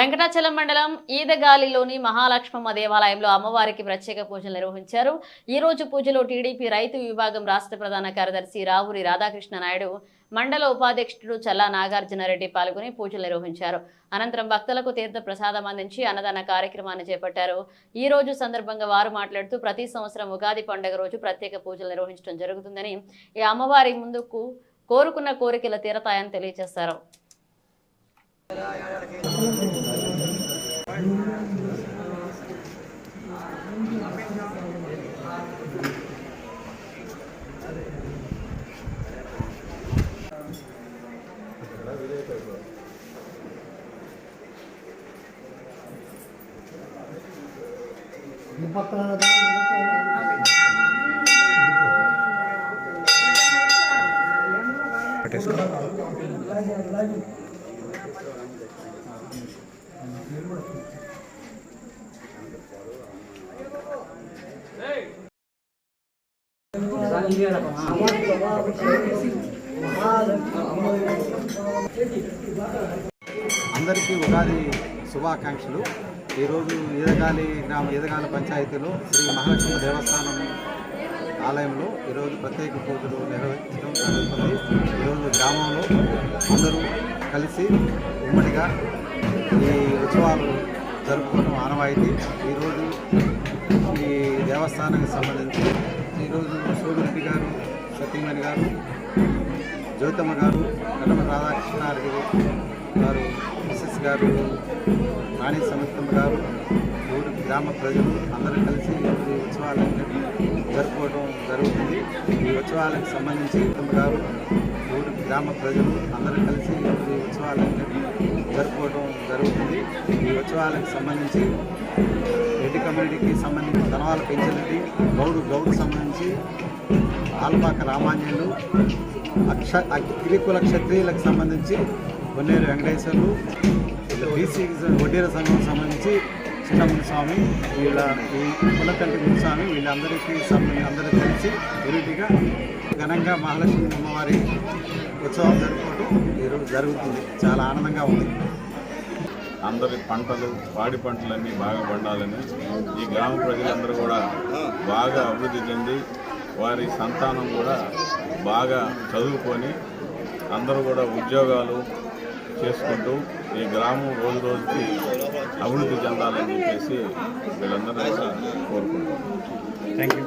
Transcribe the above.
వెంకటాచలం మండలం ఈదగాలిలోని మహాలక్ష్మమ్మ దేవాలయంలో అమ్మవారికి ప్రత్యేక పూజలు నిర్వహించారు. ఈ రోజు పూజలో టీడీపీ రైతు విభాగం రాష్ట్ర ప్రధాన కార్యదర్శి రావూరి రాధాకృష్ణ నాయుడు, మండల ఉపాధ్యక్షుడు చల్లా నాగార్జునరెడ్డి పాల్గొని పూజలు నిర్వహించారు. అనంతరం భక్తులకు తీర్థ ప్రసాదం అందించి అన్నదాన కార్యక్రమాన్ని చేపట్టారు. ఈ రోజు సందర్భంగా వారు మాట్లాడుతూ ప్రతి సంవత్సరం ఉగాది పండుగ రోజు ప్రత్యేక పూజలు నిర్వహించడం జరుగుతుందని, ఈ అమ్మవారి ముందుకు కోరుకున్న కోరికలు తీరతాయని తెలియజేశారు. అందరికీ ఉగాది శుభాకాంక్షలు. ఈరోజు ఈదగాలి పంచాయతీలో శ్రీ మహాలక్ష్మి దేవస్థానం ఆలయంలో ఈరోజు ప్రత్యేక పూజలు నిర్వహించడం జరుగుతుంది. ఈరోజు గ్రామంలో అందరూ కలిసి ఉమ్మడిగా ఈ ఉత్సవాలు జరుపుకోవడం ఆనవాయితీ. ఈరోజు ఈ దేవస్థానానికి సంబంధించి ఈరోజు సోమిరెడ్డి గారు, సతీమణి గారు, జ్యోతమ్మ గారు, కటమ రాధాకృష్ణారెడ్డి గారు, మిసెస్ గారు, రాణి సమితమ్మ గారు, ఊరి గ్రామ ప్రజలు అందరూ కలిసి ఈ ఉత్సవాలను జరుపుకోవడం జరుగుతుంది. ఈ ఉత్సవాలకు సంబంధించి గారు, ఊరి గ్రామ ప్రజలు అందరూ కలిసి ఈ ఉత్సవాలను జరుపుకోవడం జరుగుతుంది. ఈ ఉత్సవాలకు సంబంధించి రెడ్డి కమ్యూనిటీకి సంబంధించి ధనవాల పెంచరెడ్డి, గౌడ్కు సంబంధించి ఆల్పాక రామాంజనులు, గిరికుల క్షత్రియులకు సంబంధించి కొన్నేరు వెంకటేశ్వర్లు, బీసీ వడ్డీర సంఘం సంబంధించి చిన్నముని స్వామి, ఈ కులకంటి మునిస్వామి, వీళ్ళందరికీ అందరూ కలిసి యూనిటీగా ఘనంగా మహాలక్ష్మి అమ్మవారి ఉత్సవం జరుపుకోవడం ఈరోజు జరుగుతుంది. చాలా ఆనందంగా ఉంది. అందరి పంటలు, పాడి పంటలన్నీ బాగా పండాలని, ఈ గ్రామ ప్రజలందరూ కూడా బాగా అభివృద్ధి చెంది వారి సంతానం కూడా బాగా చదువుకొని అందరూ కూడా ఉద్యోగాలు చేసుకుంటూ ఈ గ్రామం రోజు రోజుకి అభివృద్ధి చెందాలని చెప్పేసి వీళ్ళందరూ కూడా కోరుకుంటున్నాం. Thank you.